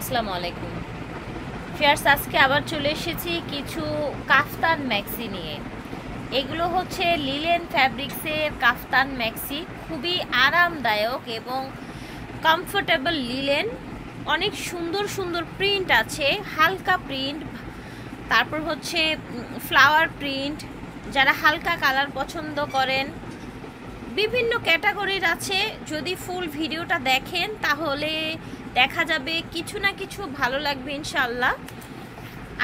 আসসালামু আলাইকুম ফিয়ার্স, আজকে আবার চলে এসেছি কিছু কাফতান ম্যাক্সি নিয়ে। এগুলো হচ্ছে লিলেন ফ্যাব্রিক্সের কাফতান ম্যাক্সি, খুবই আরামদায়ক এবং কমফোর্টেবল লিলেন। অনেক সুন্দর সুন্দর প্রিন্ট আছে, হালকা প্রিন্ট, তারপর হচ্ছে ফ্লাওয়ার প্রিন্ট। যারা হালকা কালার পছন্দ করেন, বিভিন্ন ক্যাটাগরির আছে। যদি ফুল ভিডিওটা দেখেন তাহলে দেখা যাবে কিছু না কিছু ভালো লাগবে ইনশাআল্লাহ।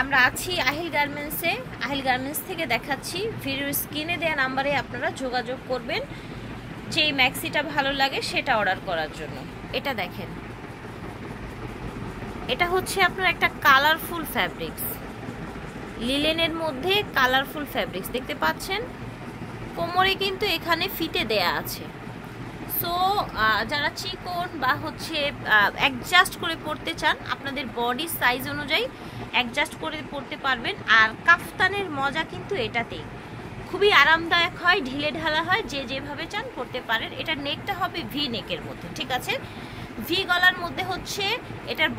আমরা আছি আহিল গার্মেন্টসে, আহিল গার্মেন্টস থেকে দেখাচ্ছি। ভিডিওর স্ক্রিনে দেওয়া নাম্বারে আপনারা যোগাযোগ করবেন যেই ম্যাক্সিটা ভালো লাগে সেটা অর্ডার করার জন্য। এটা দেখেন, এটা হচ্ছে আপনার একটা কালারফুল ফ্যাব্রিক্স, লিলেনের মধ্যে কালারফুল ফ্যাব্রিক্স দেখতে পাচ্ছেন। কোমরে কিন্তু এখানে ফিতে দেয়া আছে। সো যারা চিকন বা হচ্ছে অ্যাডজাস্ট করে পরতে চান, আপনাদের বডি সাইজ অনুযায়ী অ্যাডজাস্ট করে পরতে পারবেন। আর কাফতানের মজা কিন্তু এটাতেই, খুবই আরামদায়ক হয়, ঢিলে ঢালা হয়, যে যেভাবে চান পরতে পারেন। এটার নেকটা হবে ভি নেকের মধ্যে, ঠিক আছে, ভি গলার মধ্যে হচ্ছে। এটার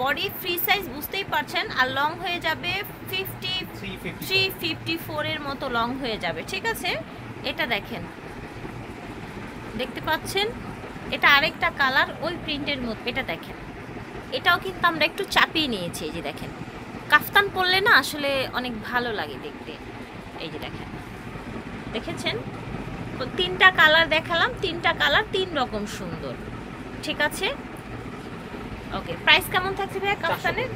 বডি ফ্রি সাইজ বুঝতেই পারছেন, আর লং হয়ে যাবে 354 এর মতো লং হয়ে যাবে, ঠিক আছে। এটা দেখেন, দেখতে পাচ্ছেন, এটা আরেকটা কালার ওই প্রিন্টের মধ্যে। এটা দেখেন, এটাও কিন্তু আমরা একটু চাপিয়ে নিয়েছি। এই যে দেখেন, কাফতান পরলে না আসলে অনেক ভালো লাগে দেখতে। এই যে দেখেন, দেখেছেন, তিনটা কালার দেখালাম, তিনটা কালার তিন রকম সুন্দর, ঠিক আছে। ওকে, প্রাইস কেমন থাকছে ভাইয়া কাফতানের?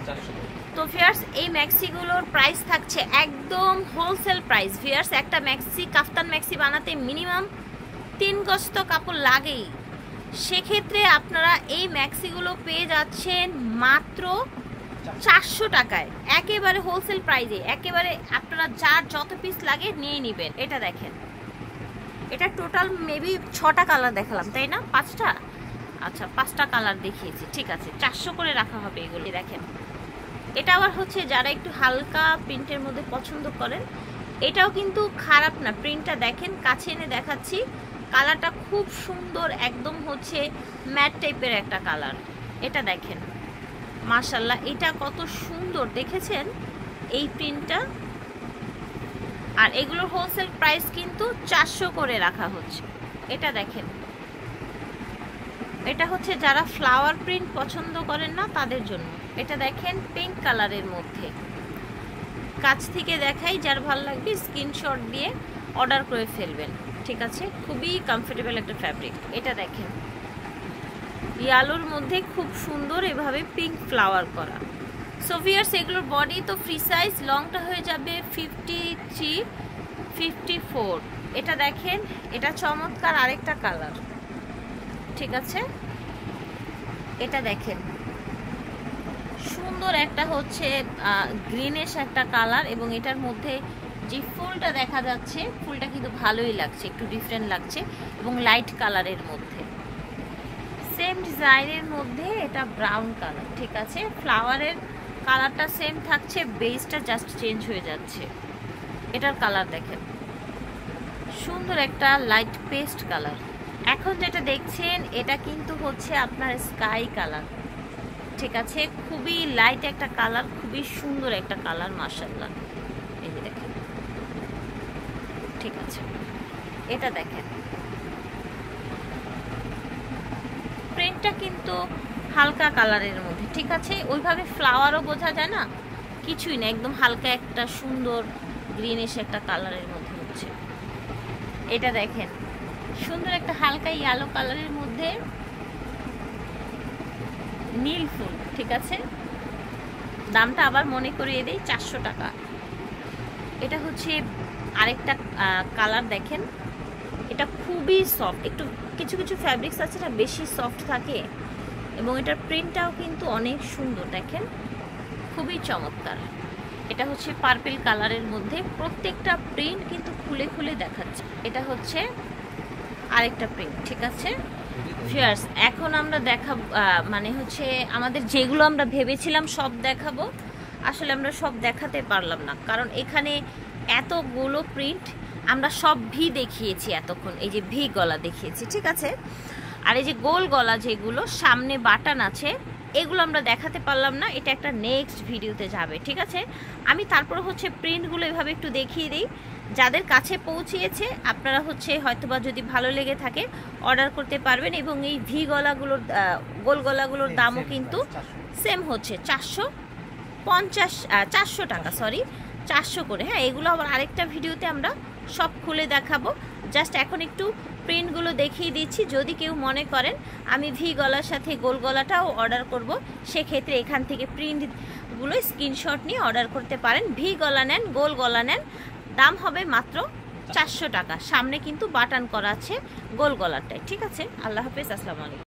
তো ভিউয়ার্স, এই ম্যাক্সিগুলোর প্রাইস থাকছে একদম হোলসেল প্রাইস। ভিউয়ার্স, একটা ম্যাক্সি, কাফতান ম্যাক্সি বানাতে মিনিমাম 3 গজ তো কাপড় লাগেই। সেক্ষেত্রে আপনারা এই ম্যাক্সিগুলো পেয়ে যাচ্ছেন মাত্র 400 টাকায়, একেবারে হোলসেল প্রাইসে। একেবারে আপনারা যার যত পিস লাগে নিয়ে নেবেন। এটা দেখেন, এটা টোটাল মেবি 6টা কালার দেখালাম, তাই না? 5টা, আচ্ছা 5টা কালার দেখিয়েছি, ঠিক আছে। 400 করে রাখা হবে এগুলি। দেখেন, এটা আবার হচ্ছে যারা একটু হালকা প্রিন্টের মধ্যে পছন্দ করেন, এটাও কিন্তু খারাপ না। প্রিন্টটা দেখেন, কাছে এনে দেখাচ্ছি। কালারটা খুব সুন্দর, একদম হচ্ছে ম্যাট টাইপের একটা কালার। এটা দেখেন, মাশাআল্লাহ, এটা কত সুন্দর দেখেছেন এই প্রিন্টটা। আর এগুলোর হোলসেল প্রাইস কিন্তু 400 করে রাখা হচ্ছে। এটা দেখেন, এটা হচ্ছে যারা ফ্লাওয়ার প্রিন্ট পছন্দ করেন না তাদের জন্য। এটা দেখেন, পিঙ্ক কালারের মধ্যে। কাছ থেকে দেখাই, যার ভালো লাগবে স্ক্রিনশট দিয়ে অর্ডার করে ফেলবেন, ঠিক আছে। খুবই কমফোর্টেবল একটা ফ্যাব্রিক। এটা দেখেন, ইয়ালোর মধ্যে খুব সুন্দর এভাবে পিঙ্ক ফ্লাওয়ার করা। সো ভিউয়ার্স, এগুলোর বডি তো ফ্রি সাইজ, লংটা হয়ে যাবে 53, 54। এটা দেখেন, এটা চমৎকার আরেকটা কালার, ঠিক আছে। এটা দেখেন, সুন্দর একটা হচ্ছে গ্রিনিশ একটা কালার, এবং এটার মধ্যে যে ফুলটা দেখা যাচ্ছে, ফুলটা কিন্তু ভালোই লাগছে, একটু ডিফারেন্ট লাগছে, এবং লাইট কালারের মধ্যে। সেম ডিজাইনের মধ্যে এটা ব্রাউন কালার, ঠিক আছে। ফ্লাওয়ারের কালারটা সেম থাকছে, বেসটা জাস্ট চেঞ্জ হয়ে যাচ্ছে। এটার কালার দেখেন, সুন্দর একটা লাইট পেস্ট কালার। এখন যেটা দেখছেন এটা কিন্তু হচ্ছে আপনার স্কাই কালার, ঠিক আছে। খুবই লাইট একটা কালার, খুবই সুন্দর একটা কালার, মাশাআল্লাহ। এই যে দেখেন, ঠিক আছে। এটা দেখেন, প্রিন্টটা কিন্তু হালকা কালারের মধ্যে, ঠিক আছে। ওইভাবে ফ্লাওয়ারও বোঝা যায় না, কিছুই না, একদম হালকা একটা সুন্দর গ্রিনিশ একটা কালারের মধ্যে হচ্ছে। এটা দেখেন, সুন্দর একটা হালকা ইয়েলো কালারের মধ্যে নীল ফুল, ঠিক আছে। দামটা আবার মনে করিয়ে দেই, 400 টাকা। এটা হচ্ছে আরেকটা কালার দেখেন, এটা খুবই সফট। একটু কিছু কিছু ফ্যাব্রিক্স আছে না বেশি সফট থাকে, এবং এটার প্রিন্টটাও কিন্তু অনেক সুন্দর, দেখেন, খুবই চমৎকার। এটা হচ্ছে পার্পল কালারের মধ্যে, প্রত্যেকটা প্রিন্ট কিন্তু খুলে খুলে দেখাচ্ছে। এটা হচ্ছে আরেকটা প্রিন্ট, ঠিক আছে। ভিউয়ার্স, এখন আমরা দেখাবো, মানে হচ্ছে আমাদের যেগুলো আমরা ভেবেছিলাম সব দেখাবো, আসলে আমরা সব দেখাতে পারলাম না, কারণ এখানে এতগুলো প্রিন্ট। আমরা সব ভি দেখিয়েছি এতক্ষণ, এই যে ভি গলা দেখিয়েছি, ঠিক আছে। আর এই যে গোল গলা যেগুলো, সামনে বাটন আছে, এগুলো আমরা দেখাতে পারলাম না, এটা একটা নেক্সট ভিডিওতে যাবে, ঠিক আছে। আমি তারপরে হচ্ছে প্রিন্টগুলো এভাবে একটু দেখিয়ে দিই, যাদের কাছে পৌঁছিয়েছে আপনারা হচ্ছে হয়তোবা যদি ভালো লেগে থাকে অর্ডার করতে পারবেন। এবং এই ভি গলাগুলোর গোল গলাগুলোর দামও কিন্তু সেম হচ্ছে 450 টাকা, সরি 400 করে। হ্যাঁ, এগুলো আবার আরেকটা ভিডিওতে আমরা সব খুলে দেখাবো। জাস্ট এখন একটু প্রিন্টগুলো দেখিয়ে দিচ্ছি। যদি কেউ মনে করেন আমি ভি গলার সাথে গোল গলাটাও অর্ডার করব, সেক্ষেত্রে এখান থেকে প্রিন্টগুলো স্ক্রিনশট নিয়ে অর্ডার করতে পারেন। ভি গলা নেন, গোল গলা নেন, দাম হবে মাত্র 400 টাকা। সামনে কিন্তু বাটন করা আছে গোল গলারটায়, ঠিক আছে। আল্লাহ হাফেজ, আসসালামু আলাইকুম।